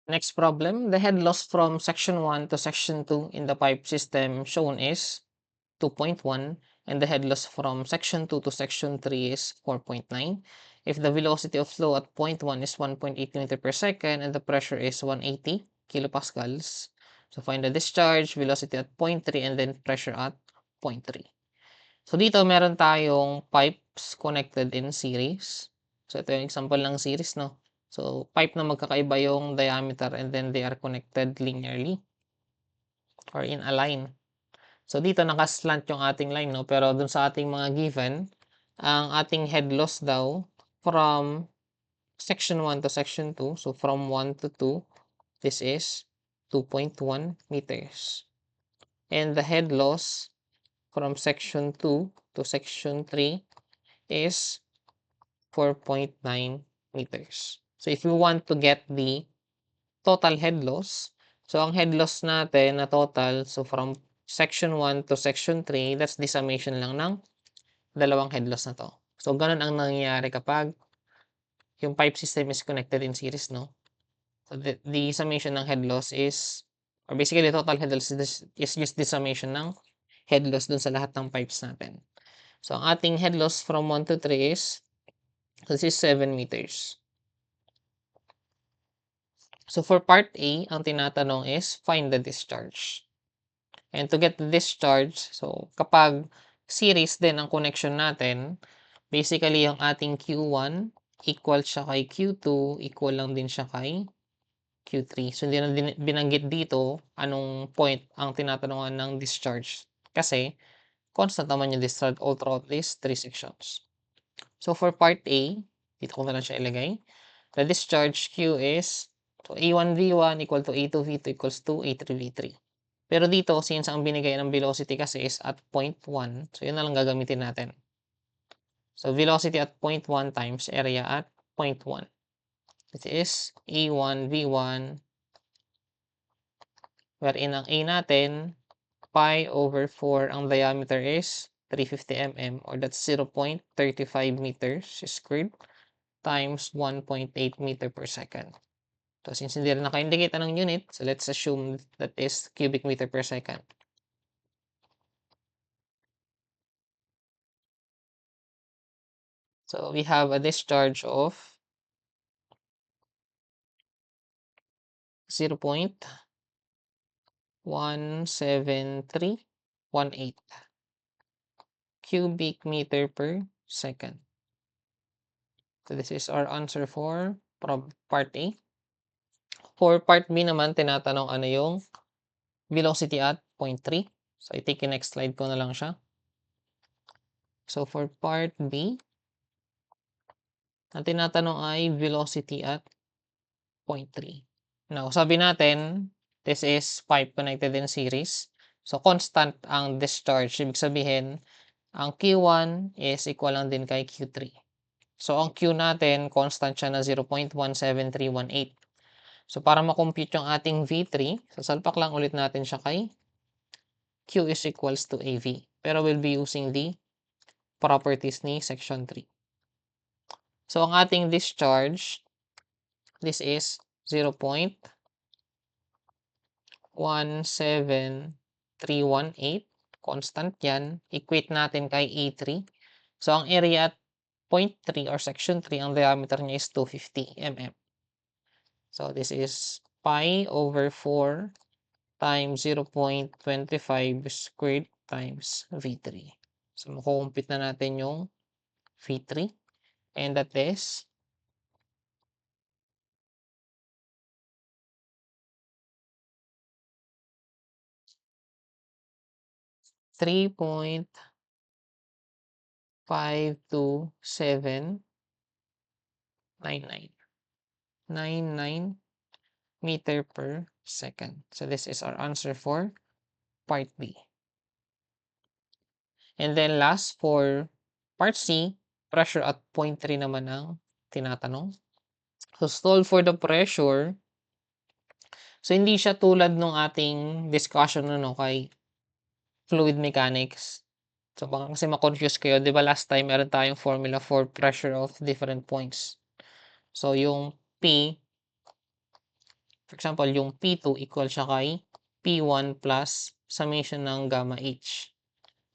Next problem, the head loss from section 1 to section 2 in the pipe system shown is 2.1 and the head loss from section 2 to section 3 is 4.9. If the velocity of flow at point 1 is 1.8 meter per second and the pressure is 180 kilopascals, so find the discharge, velocity at point 3 and then pressure at point 3. So dito meron tayong pipes connected in series. So ito yung example ng series, no? So pipe na magkakaiba yung diameter and then they are connected linearly or in a line. So dito nakaslant yung ating line, no? Pero dun sa ating mga given, ang ating head loss daw from section 1 to section 2, so from 1 to 2, this is 2.1 meters. And the head loss from section 2 to section 3 is 4.9 meters. So if we want to get the total head loss, so ang head loss natin na total, so from section 1 to section 3, that's the summation lang ng dalawang head loss na to. So ganun ang nangyayari kapag yung pipe system is connected in series, no? So the summation ng head loss is, or basically the total head loss is just the summation ng head loss dun sa lahat ng pipes natin. So ang ating head loss from 1 to 3 is, this is 7 meters. So for part A, ang tinatanong is find the discharge. And to get the discharge, so kapag series din ang connection natin, basically yung ating Q1 equal siya kay Q2, equal lang din siya kay Q3. So hindi na binanggit dito anong point ang tinatanungan ng discharge. Kasi constant naman yung discharge all throughout these 3 sections. So for part A, dito ko na lang siya ilagay. The discharge Q is, so A1V1 equal to A2V2 equals to A3V3. Pero dito, since ang binigay ng velocity kasi is at point 1, so yun na lang gagamitin natin. So velocity at point 1 times area at point 1. This is A1V1, wherein ang A natin, pi over 4, ang diameter is 350 mm or that's 0.35 meters squared times 1.8 meter per second. So since hindi rin naka-indicate anong unit, so let's assume that is cubic meter per second. So we have a discharge of 0.17318 cubic meter per second. So this is our answer for part A. For part B naman, tinatanong ano yung velocity at point 3. So I take yung next slide ko na lang siya. So for part B, ang tinatanong ay velocity at point 3. Now, sabi natin, this is pipe connected in series. So constant ang discharge. Ibig sabihin, ang Q1 is equal lang din kay Q3. So ang Q natin, constant siya na 0.17318. So para ma-compute yung ating V3, sasalpak lang ulit natin siya kay Q is equals to AV. Pero we'll be using the properties ni section 3. So ang ating discharge, this is 0.17318. Constant yan. Equate natin kay A3. So ang area at point 3 or section 3, ang diameter niya is 250 mm. So this is pi over 4 times 0.25 squared times V3. So makukumpit na natin yung V3 and that is 3.52799 meter per second. So this is our answer for part B. And then last for part C, pressure at point 3 naman ang tinatanong. So solve for the pressure. So hindi siya tulad nung ating discussion kay fluid mechanics. So baka kasi ma-confuse kayo, 'di ba last time meron tayong formula for pressure of different points. So yung P For example, yung P2 equal siya kay P1 plus summation ng gamma H.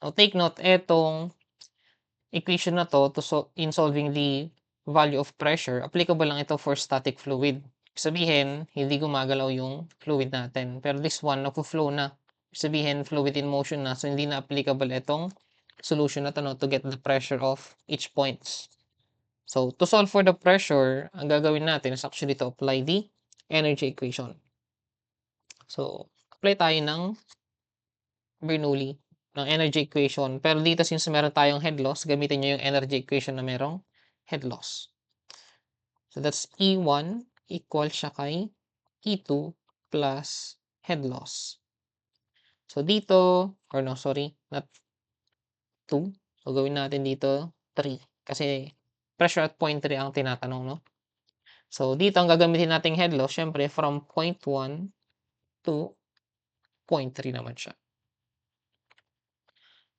Now, take note, etong equation na to in solving the value of pressure, applicable lang ito for static fluid. Sabihin, hindi gumagalaw yung fluid natin. Pero this one, nagpo-flow na. Sabihin, fluid in motion na. So, hindi na applicable itong solution na to, no, to get the pressure of each points. So, to solve for the pressure, ang gagawin natin is actually to apply the energy equation. So, apply tayo ng Bernoulli, ng energy equation. Pero dito, since meron tayong head loss, gamitin nyo yung energy equation na merong head loss. So, that's E1 equal siya kay E2 plus head loss. So, dito, or no, sorry, not 2. So, gawin natin dito 3. Kasi pressure at point 3 ang tinatanong, no? So, dito ang gagamitin nating head loss, syempre, from point 1 to point 3 naman siya.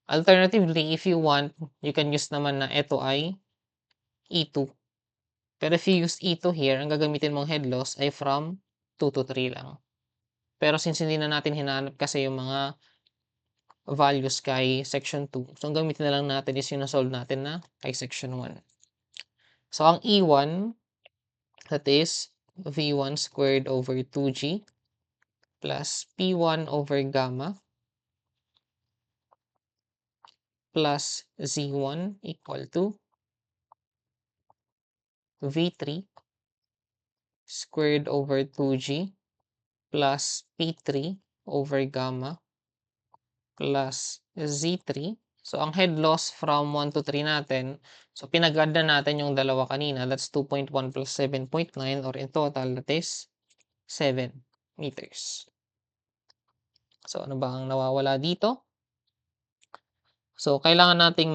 Alternatively, if you want, you can use naman na ito ay E2. Pero if you use E2 here, ang gagamitin mong head loss ay from 2 to 3 lang. Pero since hindi na natin hinanap kasi yung mga values kay section 2, so ang gamitin na lang natin is yung na-solve natin na kay section 1. So, ang E1, that is V1 squared over 2G plus P1 over gamma plus Z1 equal to V3 squared over 2G plus P3 over gamma plus Z3. So, ang head loss from 1 to 3 natin, so pinag-add na natin yung dalawa kanina, that's 2.1 plus 7.9, or in total, that is 7 meters. So, ano ba ang nawawala dito? So, kailangan nating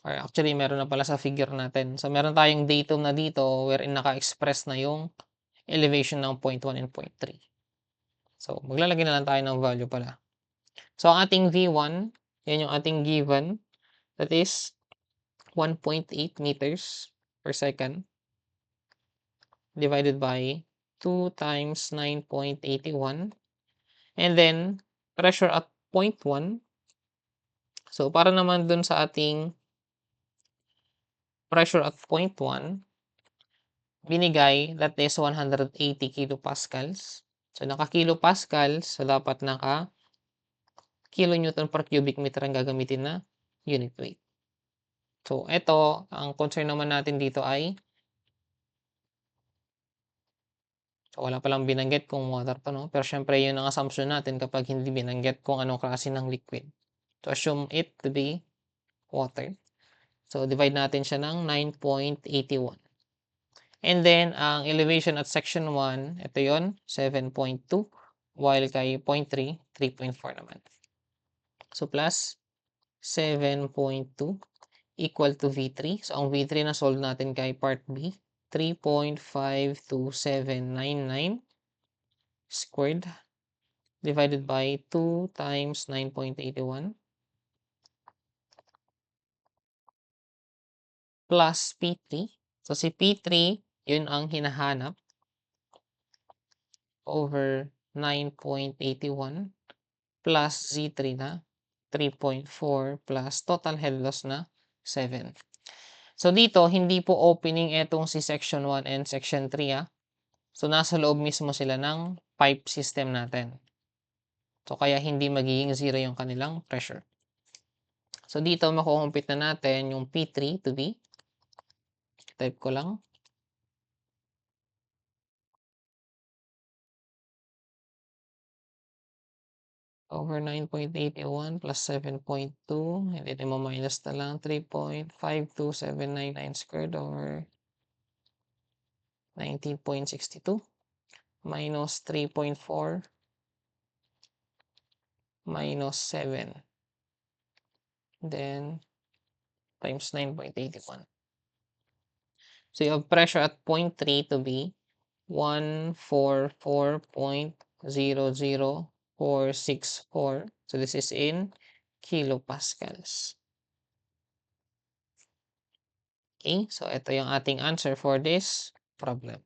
or actually, meron na pala sa figure natin. So, meron tayong datum na dito wherein naka-express na yung elevation ng point 1 and point 3. So, maglalagay na lang tayo ng value pala. So, ang ating V1, yan yung ating given. That is 1.8 meters per second divided by 2 times 9.81. And then, pressure at point 1. So, para naman dun sa ating pressure at point 1, binigay, that is 180 kilopascals. So, naka-kilopascals, so dapat kilonewton per cubic meter ang gagamitin na unit weight. So, ito, ang concern naman natin dito ay, so wala palang binanggit kung water to, no? Pero syempre, yun ang assumption natin kapag hindi binanggit kung anong klase ng liquid. So, assume it to be water. So, divide natin siya ng 9.81. And then, ang elevation at section 1, ito yon 7.2. While kay point 3, 3.4 naman. So, plus 7.2 equal to V3. So, ang V3 na solve natin kay part B, 3.52799 squared divided by 2 times 9.81 plus P3. So, si P3, yun ang hinahanap over 9.81 plus Z3 na 3.4 plus total head loss na 7. So, dito, hindi po opening etong si section 1 and section 3, So, nasa loob mismo sila ng pipe system natin. So, kaya hindi magiging 0 yung kanilang pressure. So, dito makukumpit na natin yung P3 to be, type ko lang, over 9.81 plus 7.2, and then i-minus na lang 3.52799 squared over 19.62 minus 3.4 minus 7, then times 9.81. So, you have pressure at point 3 to be 144.00464. So, this is in kilopascals. Okay, so ito yung ating answer for this problem.